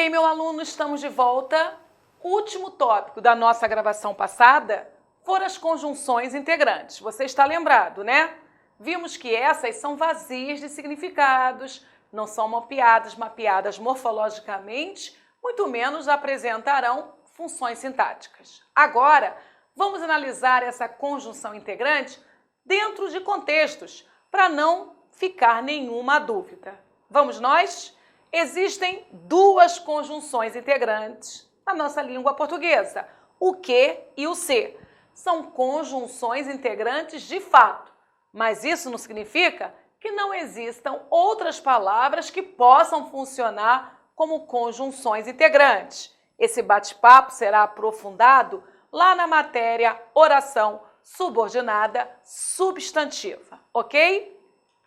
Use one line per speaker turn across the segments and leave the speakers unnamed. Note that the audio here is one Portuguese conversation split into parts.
bem, meu aluno, estamos de volta. O último tópico da nossa gravação passada foram as conjunções integrantes. Você está lembrado, né? Vimos que essas são vazias de significados, não são mapeadas morfologicamente, muito menos apresentarão funções sintáticas. Agora, vamos analisar essa conjunção integrante dentro de contextos, para não ficar nenhuma dúvida. Vamos nós? Existem duas conjunções integrantes na nossa língua portuguesa, o que e o se. São conjunções integrantes de fato, mas isso não significa que não existam outras palavras que possam funcionar como conjunções integrantes. Esse bate-papo será aprofundado lá na matéria oração subordinada substantiva, ok?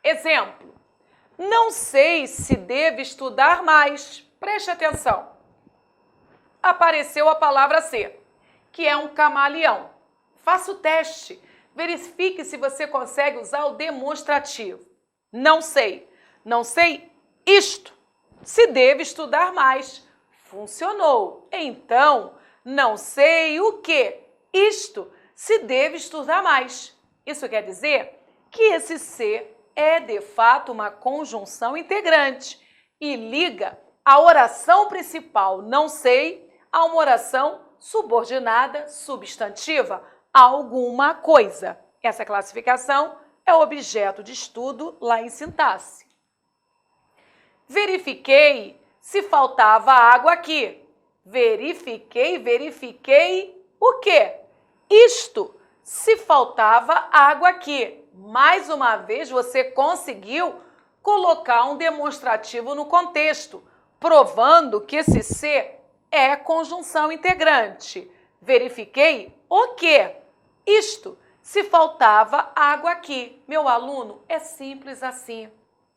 Exemplo. Não sei se devo estudar mais. Preste atenção. Apareceu a palavra ser, que é um camaleão. Faça o teste. Verifique se você consegue usar o demonstrativo. Não sei. Não sei isto. Se devo estudar mais. Funcionou. Então, não sei o que. Isto. Se devo estudar mais. Isso quer dizer que esse ser é, de fato, uma conjunção integrante e liga a oração principal não sei a uma oração subordinada substantiva a alguma coisa. Essa classificação é objeto de estudo lá em sintaxe. Verifiquei se faltava água aqui. Verifiquei o quê? Isto, se faltava água aqui. Mais uma vez, você conseguiu colocar um demonstrativo no contexto, provando que esse ser é conjunção integrante. Verifiquei o quê? Isto, se faltava água aqui. Meu aluno, é simples assim.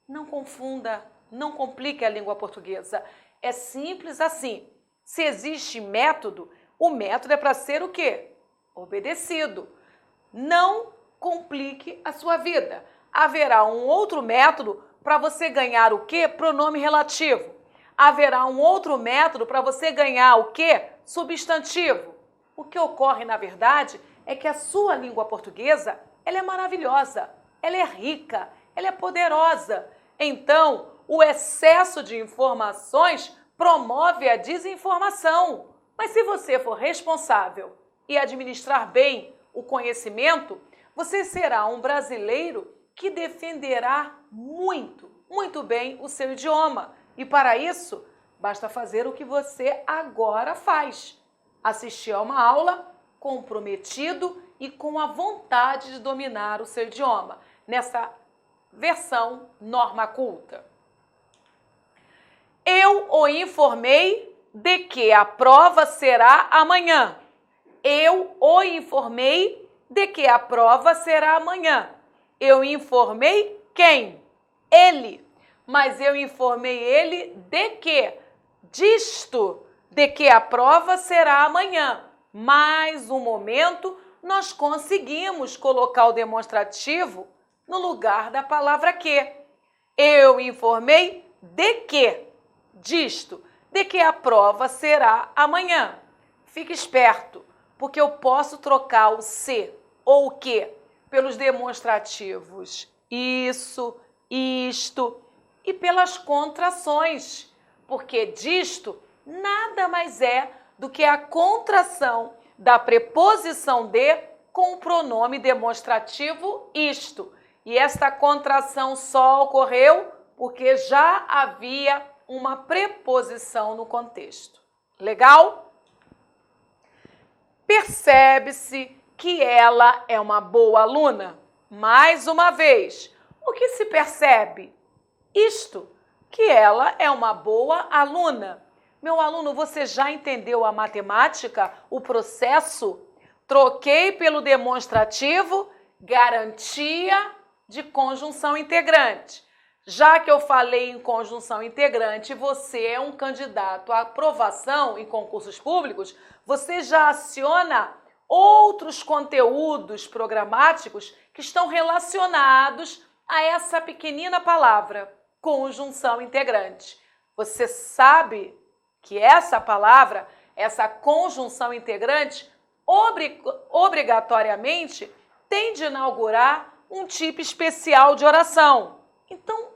Não confunda, não complique a língua portuguesa. É simples assim. Se existe método, o método é para ser o quê? Obedecido. Não complique a sua vida. Haverá um outro método para você ganhar o quê? Pronome relativo. Haverá um outro método para você ganhar o quê? Substantivo. O que ocorre, na verdade, é que a sua língua portuguesa, ela é maravilhosa, ela é rica, ela é poderosa. Então, o excesso de informações promove a desinformação. Mas se você for responsável e administrar bem o conhecimento, você será um brasileiro que defenderá muito bem o seu idioma. E para isso, basta fazer o que você agora faz. Assistir a uma aula comprometido e com a vontade de dominar o seu idioma, nessa versão norma culta. Eu o informei de que a prova será amanhã. Eu o informei de que a prova será amanhã. Eu informei quem? Ele. Mas eu informei ele de quê? Disto, de que a prova será amanhã. Mais um momento, nós conseguimos colocar o demonstrativo no lugar da palavra que. Eu informei de quê? Disto, de que a prova será amanhã. Fique esperto, porque eu posso trocar o se ou o que pelos demonstrativos isso, isto e pelas contrações, porque disto nada mais é do que a contração da preposição de com o pronome demonstrativo isto. E esta contração só ocorreu porque já havia uma preposição no contexto. Legal? Percebe-se que ela é uma boa aluna? Mais uma vez, o que se percebe? Isto, que ela é uma boa aluna. Meu aluno, você já entendeu a matemática, o processo? Troquei pelo demonstrativo, garantia de conjunção integrante. Já que eu falei em conjunção integrante, você é um candidato à aprovação em concursos públicos, você já aciona outros conteúdos programáticos que estão relacionados a essa pequenina palavra, conjunção integrante. Você sabe que essa palavra, essa conjunção integrante, obrigatoriamente tem de inaugurar um tipo especial de oração. Então,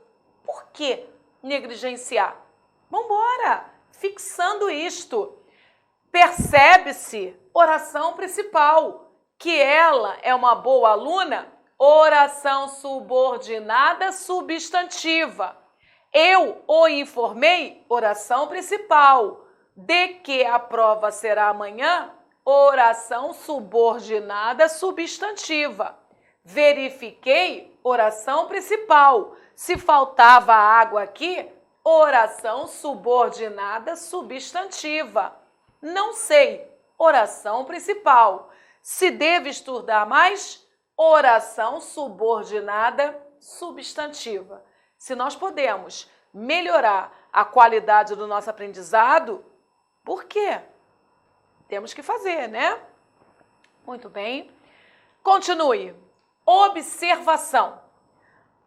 por que negligenciar? Vamos embora, fixando isto. Percebe-se, oração principal, que ela é uma boa aluna, oração subordinada substantiva. Eu o informei, oração principal. De que a prova será amanhã, oração subordinada substantiva. Verifiquei, oração principal. Se faltava água aqui, oração subordinada substantiva. Não sei, oração principal. Se devo estudar mais, oração subordinada substantiva. Se nós podemos melhorar a qualidade do nosso aprendizado, por quê? Temos que fazer, né? Muito bem. Continue. Observação.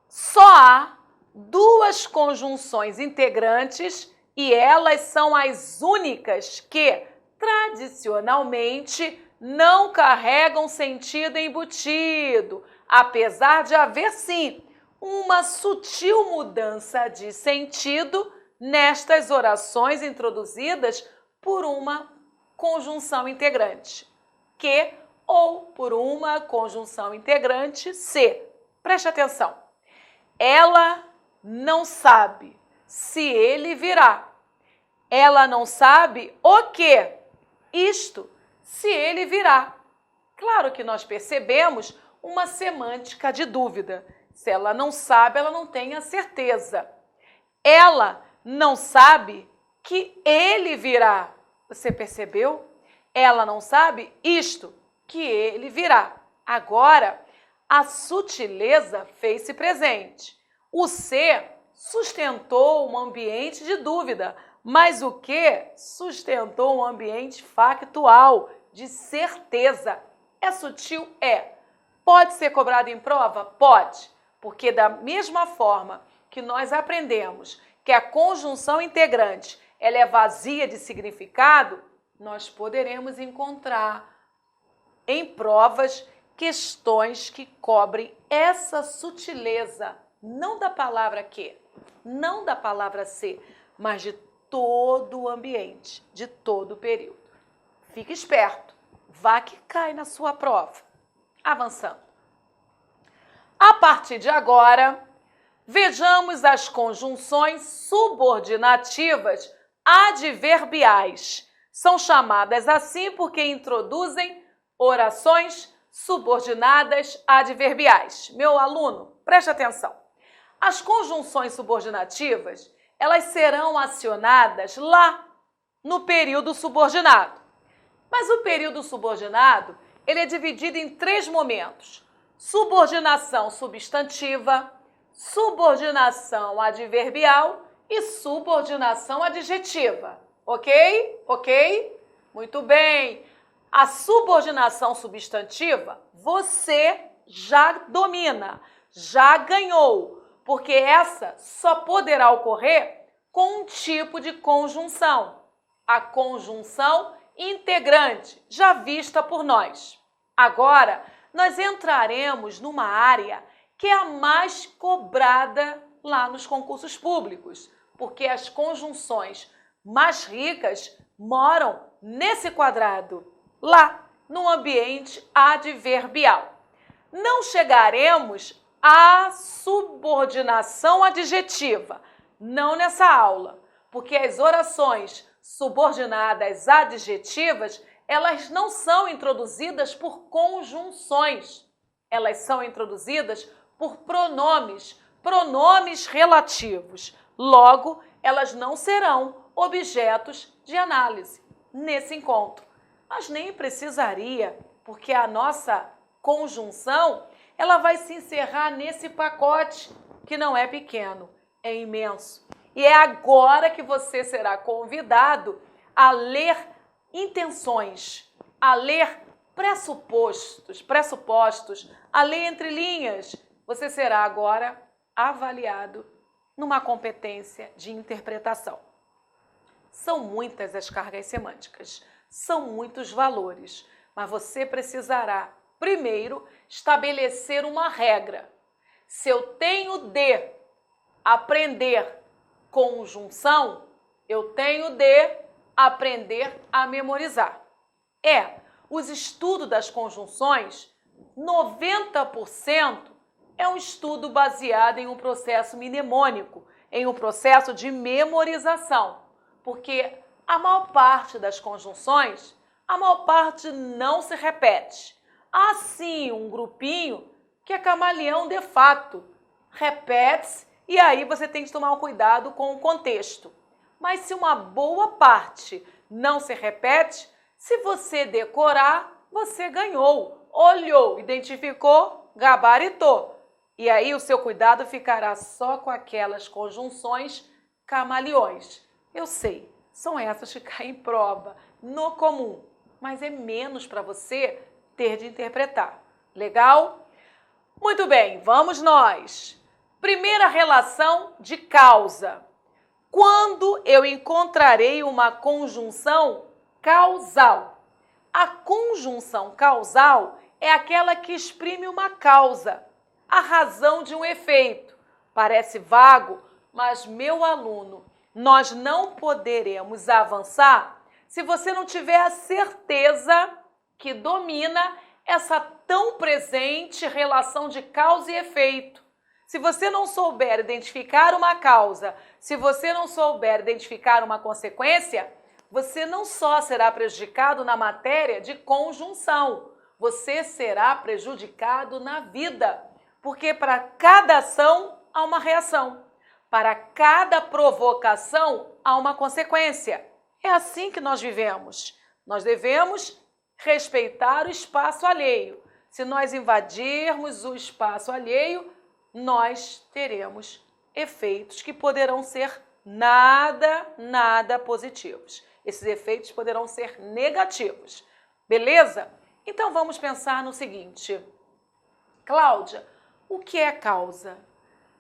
Só há duas conjunções integrantes e elas são as únicas que, tradicionalmente, não carregam sentido embutido, apesar de haver, sim, uma sutil mudança de sentido nestas orações introduzidas por uma conjunção integrante, que ou por uma conjunção integrante se. Preste atenção. Ela não sabe se ele virá. Ela não sabe o que. Isto, se ele virá. Claro que nós percebemos uma semântica de dúvida. Se ela não sabe, ela não tem a certeza. Ela não sabe que ele virá. Você percebeu? Ela não sabe isto, que ele virá. Agora, a sutileza fez-se presente. O ser sustentou um ambiente de dúvida, mas o que sustentou um ambiente factual, de certeza. É sutil? É. Pode ser cobrado em prova? Pode. Porque da mesma forma que nós aprendemos que a conjunção integrante ela é vazia de significado, nós poderemos encontrar em provas questões que cobrem essa sutileza, não da palavra que, não da palavra ser, mas de todo o ambiente, de todo o período. Fique esperto, vá que cai na sua prova. Avançando. A partir de agora, vejamos as conjunções subordinativas adverbiais. São chamadas assim porque introduzem orações subordinadas adverbiais. Meu aluno, preste atenção. As conjunções subordinativas, elas serão acionadas lá no período subordinado. Mas o período subordinado, ele é dividido em 3 momentos. Subordinação substantiva, subordinação adverbial e subordinação adjetiva. Ok? Ok? Muito bem. A subordinação substantiva, você já domina, já ganhou, porque essa só poderá ocorrer com um tipo de conjunção. A conjunção integrante, já vista por nós. Agora, nós entraremos numa área que é a mais cobrada lá nos concursos públicos, porque as conjunções mais ricas moram nesse quadrado, lá no ambiente adverbial. Não chegaremos à subordinação adjetiva, não nessa aula, porque as orações subordinadas adjetivas, elas não são introduzidas por conjunções, elas são introduzidas por pronomes relativos. Logo, elas não serão objetos de análise nesse encontro. Mas nem precisaria, porque a nossa conjunção, ela vai se encerrar nesse pacote, que não é pequeno, é imenso. E é agora que você será convidado a ler intenções, a ler pressupostos, a ler entre linhas. Você será agora avaliado numa competência de interpretação. São muitas as cargas semânticas, são muitos valores, mas você precisará, primeiro, estabelecer uma regra. Se eu tenho de aprender conjunção, eu tenho de aprender a memorizar. Os estudos das conjunções, 90% é um estudo baseado em um processo mnemônico, em um processo de memorização, porque a maior parte das conjunções, a maior parte não se repete. Há sim um grupinho que é camaleão de fato, repete-se e aí você tem que tomar um cuidado com o contexto. Mas se uma boa parte não se repete, se você decorar, você ganhou, olhou, identificou, gabaritou. E aí o seu cuidado ficará só com aquelas conjunções camaleões. Eu sei, são essas que caem em prova, no comum, mas é menos para você ter de interpretar. Legal? Muito bem, vamos nós. Primeira relação de causa. Quando eu encontrarei uma conjunção causal? A conjunção causal é aquela que exprime uma causa, a razão de um efeito. Parece vago, mas, meu aluno, nós não poderemos avançar se você não tiver a certeza que domina essa tão presente relação de causa e efeito. Se você não souber identificar uma causa, se você não souber identificar uma consequência, você não só será prejudicado na matéria de conjunção, você será prejudicado na vida, porque para cada ação há uma reação, para cada provocação há uma consequência. É assim que nós vivemos. Nós devemos respeitar o espaço alheio. Se nós invadirmos o espaço alheio, nós teremos efeitos que poderão ser nada positivos. Esses efeitos poderão ser negativos. Beleza? Então vamos pensar no seguinte. Cláudia, o que é causa?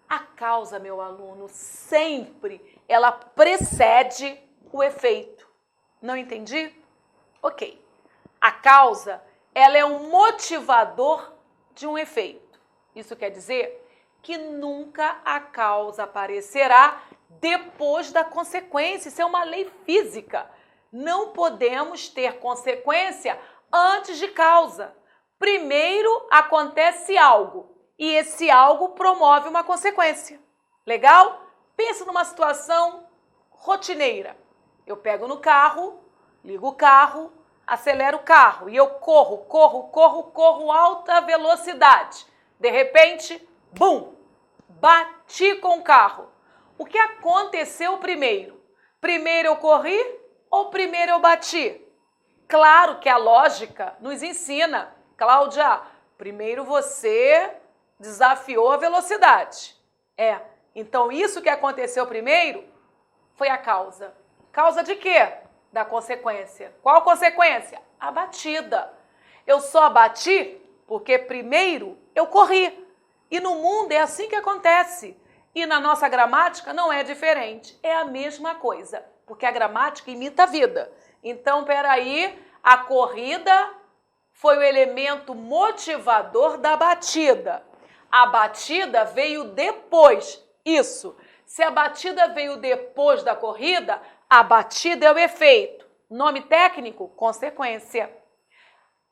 A causa, meu aluno, sempre ela precede o efeito. Não entendi? Ok. A causa, ela é um motivador de um efeito. Isso quer dizer que nunca a causa aparecerá depois da consequência. Isso é uma lei física. Não podemos ter consequência antes de causa. Primeiro acontece algo e esse algo promove uma consequência. Legal? Pensa numa situação rotineira. Eu pego no carro, ligo o carro, acelero o carro e eu corro alta velocidade. De repente, bum! Bati com o carro. O que aconteceu primeiro? Primeiro eu corri ou primeiro eu bati? Claro que a lógica nos ensina, Cláudia, primeiro você desafiou a velocidade. Então isso que aconteceu primeiro foi a causa. Causa de quê? Da consequência. Qual consequência? A batida. Eu só bati porque primeiro eu corri. E no mundo é assim que acontece. E na nossa gramática não é diferente. É a mesma coisa, porque a gramática imita a vida. Então, peraí, a corrida foi o elemento motivador da batida. A batida veio depois. Isso. Se a batida veio depois da corrida, a batida é o efeito. Nome técnico, consequência.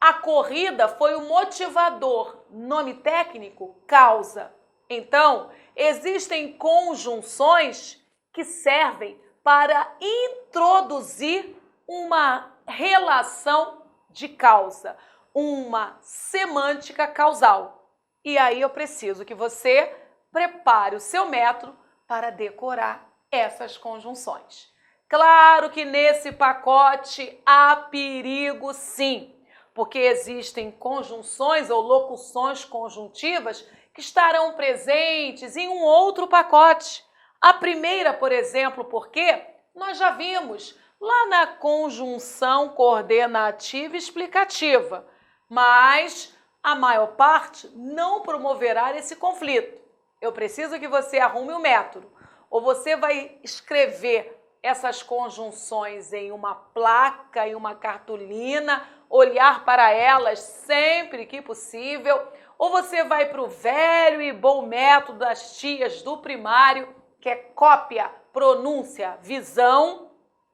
A corrida foi o motivador. Nome técnico, causa. Então, existem conjunções que servem para introduzir uma relação de causa, uma semântica causal. E aí eu preciso que você prepare o seu método para decorar essas conjunções. Claro que nesse pacote há perigo sim, porque existem conjunções ou locuções conjuntivas que estarão presentes em um outro pacote. A primeira, por exemplo, porque nós já vimos lá na conjunção coordenativa e explicativa, mas a maior parte não promoverá esse conflito. Eu preciso que você arrume o método, ou você vai escrever essas conjunções em uma placa, em uma cartolina, olhar para elas sempre que possível, ou você vai para o velho e bom método das tias do primário, que é cópia, pronúncia, visão.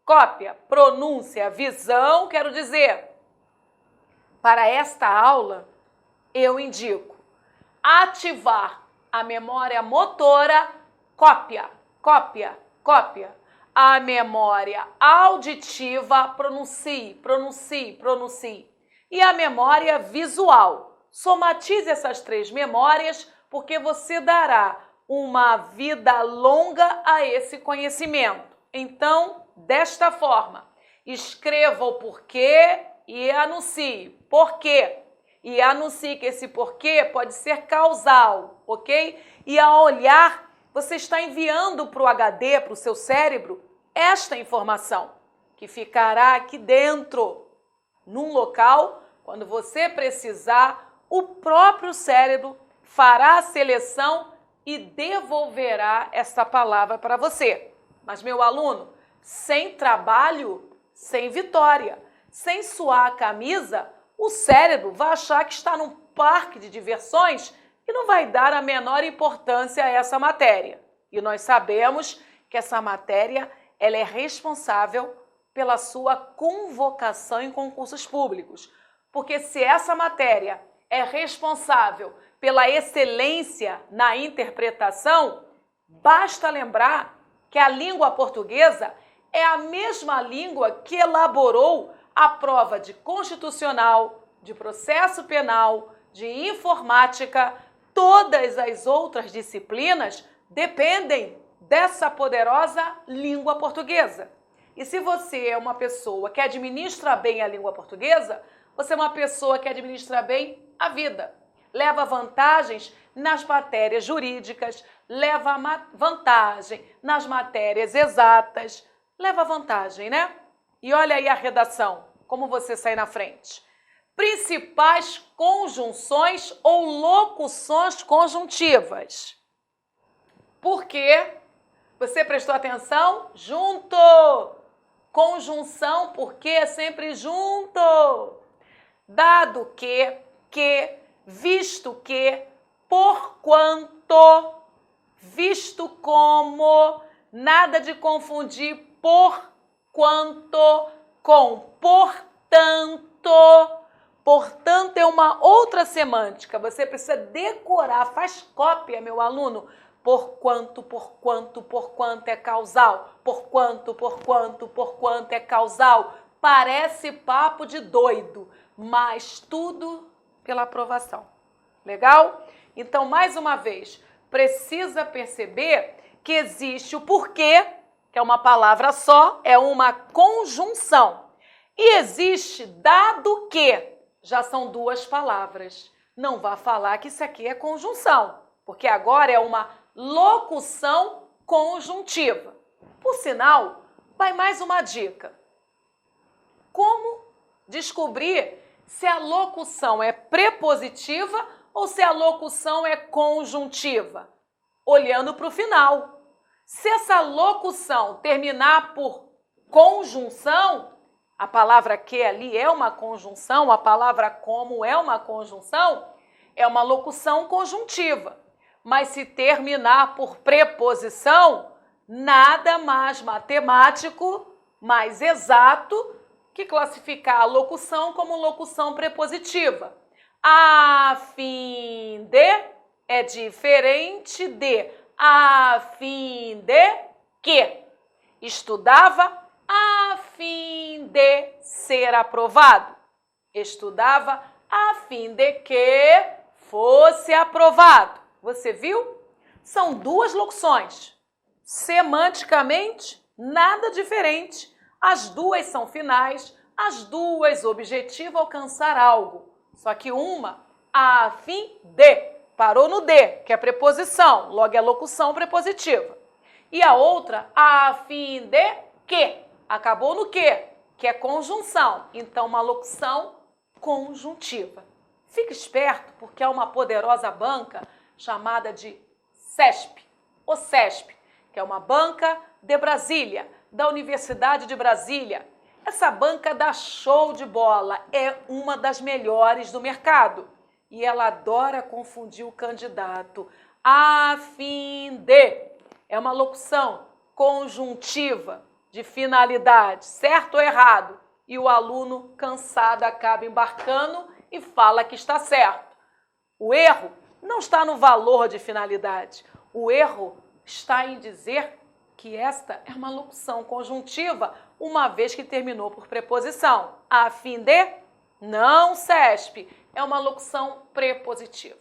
Cópia, pronúncia, visão, quero dizer, para esta aula, eu indico ativar a memória motora, cópia, cópia, cópia. A memória auditiva, pronuncie, pronuncie, pronuncie. E a memória visual. Somatize essas 3 memórias, porque você dará uma vida longa a esse conhecimento. Então, desta forma, escreva o porquê e anuncie. Porquê? E anuncie que esse porquê pode ser causal, ok? E ao olhar, você está enviando para o HD, para o seu cérebro, esta informação, que ficará aqui dentro, num local, quando você precisar, o próprio cérebro fará a seleção e devolverá essa palavra para você. Mas, meu aluno, sem trabalho, sem vitória. Sem suar a camisa, o cérebro vai achar que está num parque de diversões e não vai dar a menor importância a essa matéria. E nós sabemos que essa matéria ela é responsável pela sua convocação em concursos públicos. Porque se essa matéria é responsável pela excelência na interpretação, basta lembrar que a língua portuguesa é a mesma língua que elaborou a prova de constitucional, de processo penal, de informática. Todas as outras disciplinas dependem dessa poderosa língua portuguesa. E se você é uma pessoa que administra bem a língua portuguesa, você é uma pessoa que administra bem a vida. Leva vantagens nas matérias jurídicas, leva vantagem nas matérias exatas, leva vantagem, né? E olha aí a redação, como você sai na frente. Principais conjunções ou locuções conjuntivas. Por quê? Você prestou atenção? Junto! Conjunção, porque é sempre junto. Dado que, visto que, porquanto, visto como, nada de confundir por quanto com portanto. Portanto é uma outra semântica. Você precisa decorar, faz cópia, meu aluno. Porquanto, porquanto, porquanto é causal. Porquanto, porquanto, porquanto é causal. Parece papo de doido, mas tudo pela aprovação. Legal? Então, mais uma vez, precisa perceber que existe o porquê, que é uma palavra só, é uma conjunção. E existe dado que, já são 2 palavras. Não vá falar que isso aqui é conjunção, porque agora é uma locução conjuntiva. Por sinal, vai mais uma dica. Como descobrir se a locução é prepositiva ou se a locução é conjuntiva? Olhando para o final. Se essa locução terminar por conjunção, a palavra que ali é uma conjunção, a palavra como é uma conjunção, é uma locução conjuntiva. Mas se terminar por preposição, nada mais matemático, mais exato, que classificar a locução como locução prepositiva. A fim de é diferente de a fim de que. Estudava a fim de ser aprovado. Estudava a fim de que fosse aprovado. Você viu? São 2 locuções. Semanticamente, nada diferente. As 2 são finais, as 2 objetivam alcançar algo. Só que uma, a fim de, parou no de, que é preposição, logo é locução prepositiva. E a outra, a fim de que, acabou no que é conjunção. Então, uma locução conjuntiva. Fique esperto, porque há uma poderosa banca chamada de CESP, o CESP, que é uma banca de Brasília. da Universidade de Brasília. Essa banca dá show de bola, é uma das melhores do mercado. E ela adora confundir o candidato. A fim de. É uma locução conjuntiva de finalidade, certo ou errado? E o aluno, cansado, acaba embarcando e fala que está certo. O erro não está no valor de finalidade. O erro está em dizer que esta é uma locução conjuntiva, uma vez que terminou por preposição. A fim de, não CESP, é uma locução prepositiva.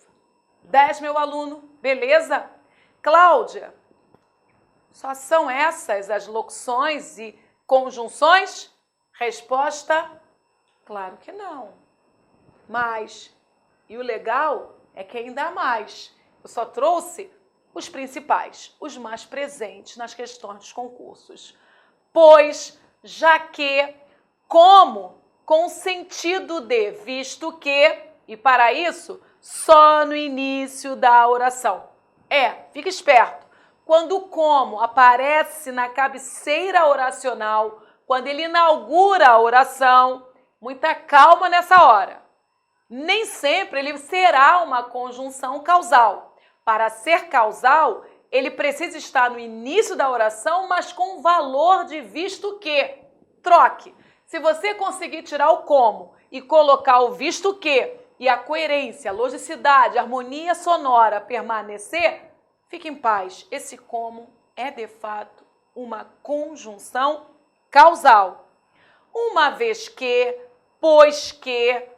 10, meu aluno, beleza? Cláudia, só são essas as locuções e conjunções? Resposta, claro que não. Mas, e o legal é que ainda há mais. Eu só trouxe os principais, os mais presentes nas questões dos concursos. Pois, já que, como, com sentido de, visto que, e para isso, só no início da oração. Fica esperto. Quando o como aparece na cabeceira oracional, quando ele inaugura a oração, muita calma nessa hora. Nem sempre ele será uma conjunção causal. Para ser causal, ele precisa estar no início da oração, mas com valor de visto que. Troque. Se você conseguir tirar o como e colocar o visto que e a coerência, a logicidade, a harmonia sonora permanecer, fique em paz. Esse como é, de fato, uma conjunção causal. Uma vez que, pois que,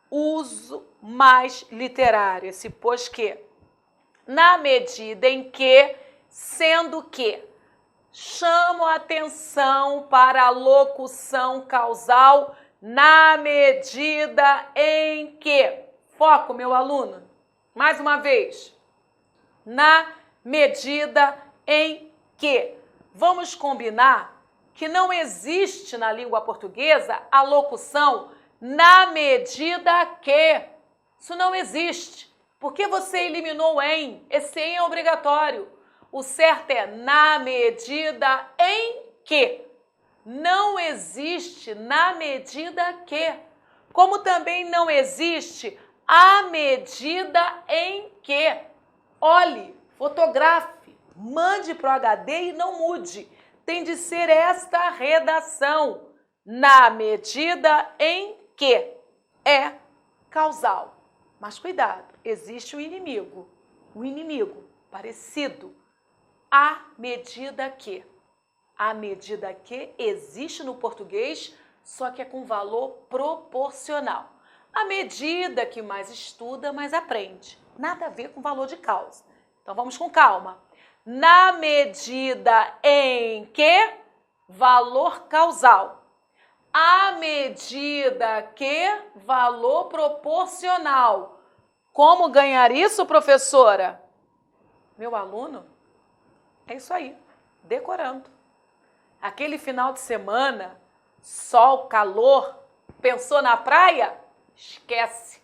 uso mais literário. Esse pois que. Na medida em que, sendo que, chamo a atenção para a locução causal na medida em que. Foco, meu aluno. Mais uma vez. Na medida em que. Vamos combinar que não existe na língua portuguesa a locução na medida que. Isso não existe. Por que você eliminou o em? Esse em é obrigatório. O certo é na medida em que. Não existe na medida que. Como também não existe à medida em que. Olhe, fotografe, mande para o HD e não mude. Tem de ser esta redação. Na medida em que é causal. Mas cuidado, existe um inimigo parecido. À medida que. À medida que existe no português, só que é com valor proporcional. À medida que mais estuda, mais aprende. Nada a ver com valor de causa. Então vamos com calma. Na medida em que, valor causal. À medida que, valor proporcional. Como ganhar isso, professora? Meu aluno, é isso aí, decorando. Aquele final de semana, sol, calor, pensou na praia? Esquece.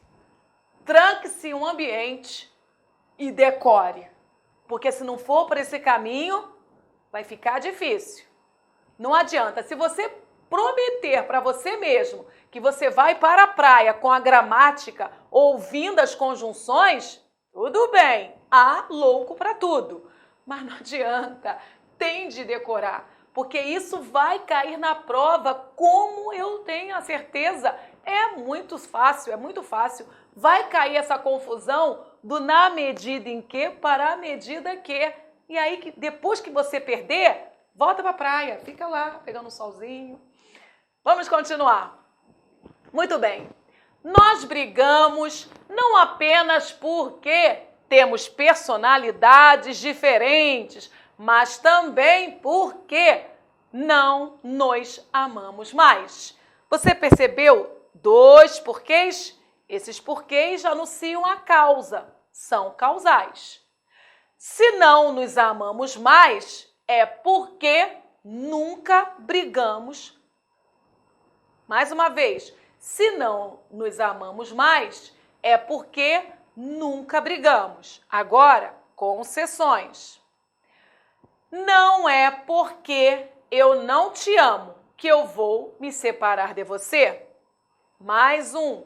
Tranque-se em um ambiente e decore. Porque se não for por esse caminho, vai ficar difícil. Não adianta. Se você prometer para você mesmo que você vai para a praia com a gramática, ouvindo as conjunções, tudo bem. Há louco para tudo. Mas não adianta. Tem de decorar. Porque isso vai cair na prova, como eu tenho a certeza. É muito fácil. Vai cair essa confusão do na medida em que para a medida que. E aí, depois que você perder, volta para a praia. Fica lá, pegando um solzinho. Vamos continuar. Muito bem. Nós brigamos não apenas porque temos personalidades diferentes, mas também porque não nos amamos mais. Você percebeu 2 porquês? Esses porquês anunciam a causa, são causais. Se não nos amamos mais, é porque nunca brigamos. Mais uma vez, se não nos amamos mais, é porque nunca brigamos. Agora, concessões. Não é porque eu não te amo, que eu vou me separar de você. Mais um,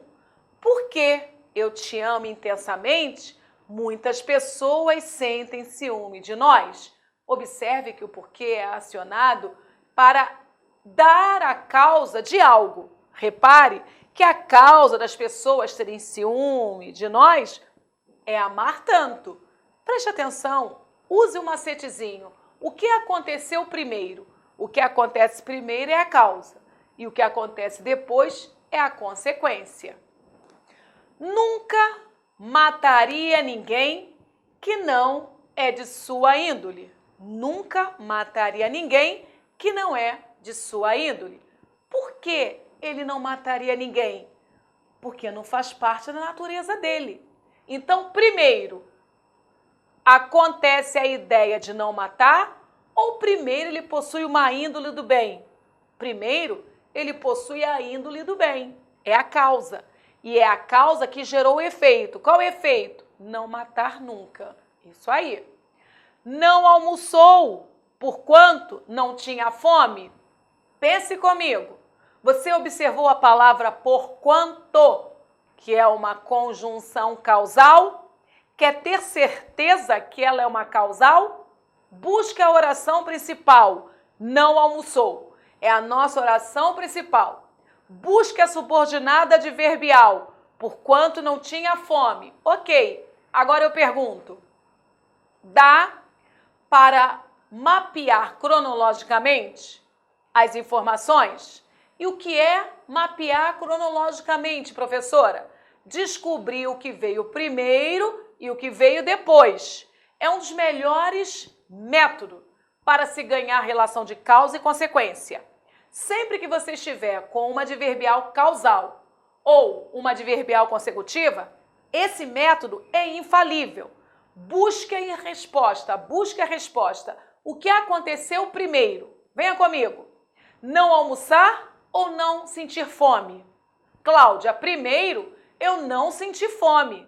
porque eu te amo intensamente, muitas pessoas sentem ciúme de nós. Observe que o porquê é acionado para dar a causa de algo. Repare que a causa das pessoas terem ciúme de nós é amar tanto. Preste atenção, use o macetezinho. O que aconteceu primeiro? O que acontece primeiro é a causa e o que acontece depois é a consequência. Nunca mataria ninguém que não é de sua índole. Nunca mataria ninguém que não é de sua índole. Por que ele não mataria ninguém? Porque não faz parte da natureza dele. Então, primeiro, acontece a ideia de não matar ou primeiro ele possui uma índole do bem? Primeiro, ele possui a índole do bem. É a causa. E é a causa que gerou o efeito. Qual o efeito? Não matar nunca. Isso aí. Não almoçou, porquanto não tinha fome? Pense comigo. Você observou a palavra porquanto, que é uma conjunção causal? Quer ter certeza que ela é uma causal? Busque a oração principal. Não almoçou. É a nossa oração principal. Busque a subordinada adverbial. Porquanto não tinha fome. Ok. Agora eu pergunto. Dá para mapear cronologicamente as informações? E o que é mapear cronologicamente, professora? Descobrir o que veio primeiro e o que veio depois. É um dos melhores métodos para se ganhar relação de causa e consequência. Sempre que você estiver com uma adverbial causal ou uma adverbial consecutiva, esse método é infalível. Busque a resposta, busque a resposta. O que aconteceu primeiro? Venha comigo. Não almoçar ou não sentir fome? Cláudia, primeiro eu não senti fome.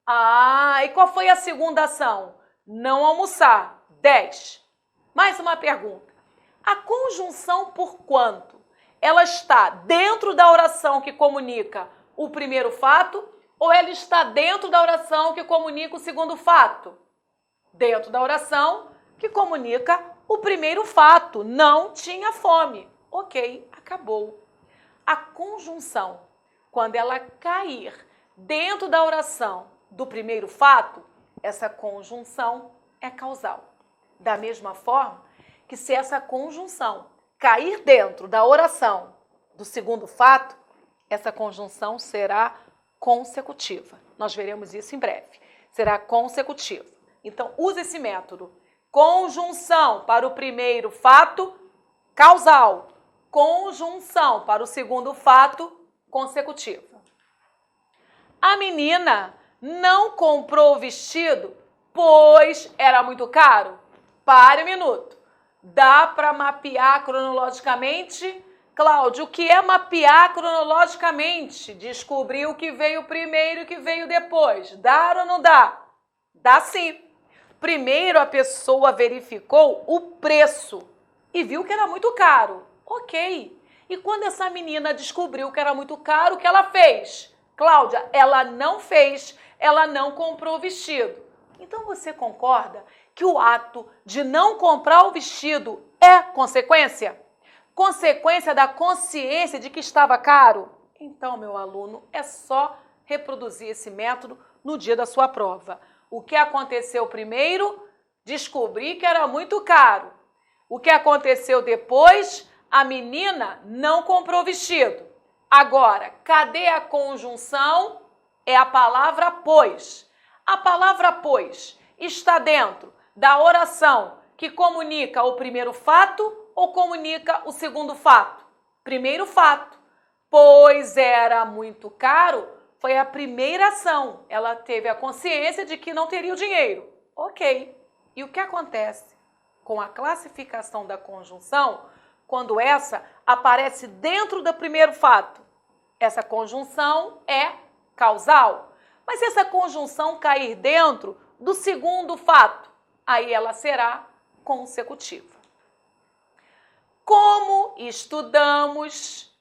Ah, e qual foi a segunda ação? Não almoçar. 10. Mais uma pergunta. A conjunção porquanto, ela está dentro da oração que comunica o primeiro fato ou ela está dentro da oração que comunica o segundo fato? Dentro da oração que comunica o primeiro fato, não tinha fome. Ok, acabou. A conjunção, quando ela cair dentro da oração do primeiro fato, essa conjunção é causal. Da mesma forma que se essa conjunção cair dentro da oração do segundo fato, essa conjunção será consecutiva. Nós veremos isso em breve. Será consecutiva. Então, use esse método. Conjunção para o primeiro fato, causal. Conjunção para o segundo fato, consecutiva. A menina não comprou o vestido, pois era muito caro. Pare um minuto. Dá para mapear cronologicamente? Cláudio, o que é mapear cronologicamente? Descobrir o que veio primeiro e o que veio depois. Dá ou não dá? Dá sim. Primeiro a pessoa verificou o preço e viu que era muito caro. Ok. E quando essa menina descobriu que era muito caro, o que ela fez? Cláudia, ela não fez, ela não comprou o vestido. Então você concorda que o ato de não comprar o vestido é consequência? Consequência da consciência de que estava caro? Então, meu aluno, é só reproduzir esse método no dia da sua prova. O que aconteceu primeiro? Descobri que era muito caro. O que aconteceu depois? A menina não comprou o vestido. Agora, cadê a conjunção? É a palavra pois. A palavra pois está dentro da oração que comunica o primeiro fato ou comunica o segundo fato? Primeiro fato. Pois era muito caro, foi a primeira ação. Ela teve a consciência de que não teria o dinheiro. Ok. E o que acontece com a classificação da conjunção quando essa aparece dentro do primeiro fato? Essa conjunção é causal. Mas se essa conjunção cair dentro do segundo fato, aí ela será consecutiva. como estudamos,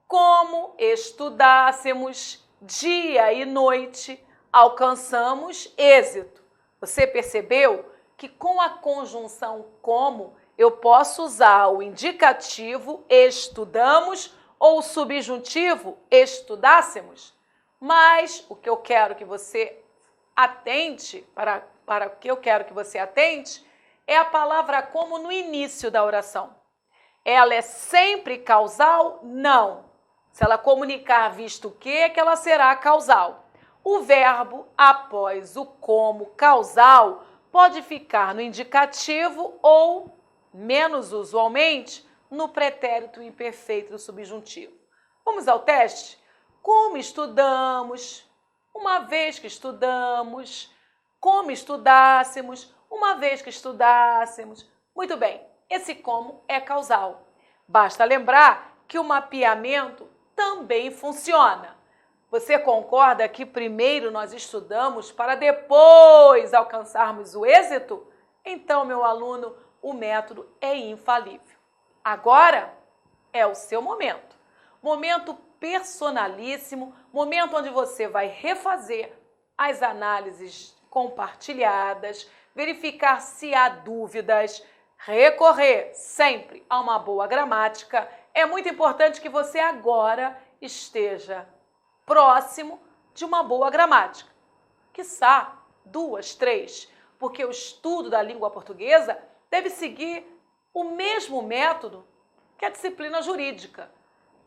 como estudássemos dia e noite, alcançamos êxito. Você percebeu que com a conjunção como eu posso usar o indicativo estudamos ou o subjuntivo estudássemos? Mas o que eu quero que você atente, para o que eu quero que você atente, é a palavra como no início da oração. Ela é sempre causal? Não. Se ela comunicar visto o que, é que ela será causal. O verbo após o como causal pode ficar no indicativo ou, menos usualmente, no pretérito imperfeito do subjuntivo. Vamos ao teste? Como estudamos, uma vez que estudamos, como estudássemos, uma vez que estudássemos. Muito bem, esse como é causal. Basta lembrar que o mapeamento também funciona. Você concorda que primeiro nós estudamos para depois alcançarmos o êxito? Então, meu aluno, o método é infalível. Agora é o seu momento. Momento personalíssimo, momento onde você vai refazer as análises compartilhadas, verificar se há dúvidas, recorrer sempre a uma boa gramática. É muito importante que você agora esteja próximo de uma boa gramática. Quiçá 2, 3, porque o estudo da língua portuguesa deve seguir o mesmo método que a disciplina jurídica.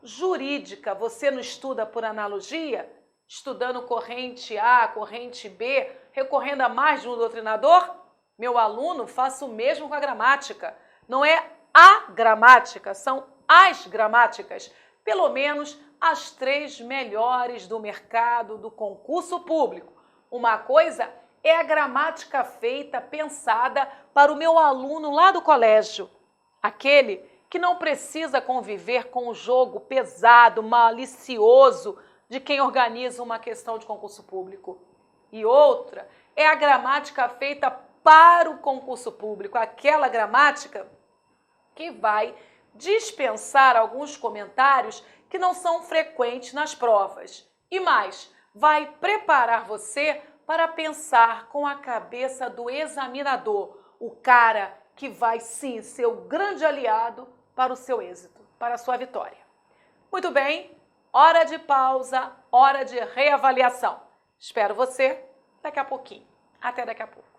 Jurídica, você não estuda por analogia, estudando corrente A, corrente B, recorrendo a mais de um doutrinador? Meu aluno, faça o mesmo com a gramática. Não é a gramática, são as gramáticas. Pelo menos as 3 melhores do mercado do concurso público. Uma coisa é a gramática feita, pensada para o meu aluno lá do colégio. Aquele que não precisa conviver com o jogo pesado, malicioso de quem organiza uma questão de concurso público. E outra é a gramática feita para o concurso público, aquela gramática que vai dispensar alguns comentários que não são frequentes nas provas. E mais, vai preparar você para pensar com a cabeça do examinador, o cara que vai sim ser o grande aliado para o seu êxito, para a sua vitória. Muito bem, hora de pausa, hora de reavaliação. Espero você daqui a pouquinho. Até daqui a pouco.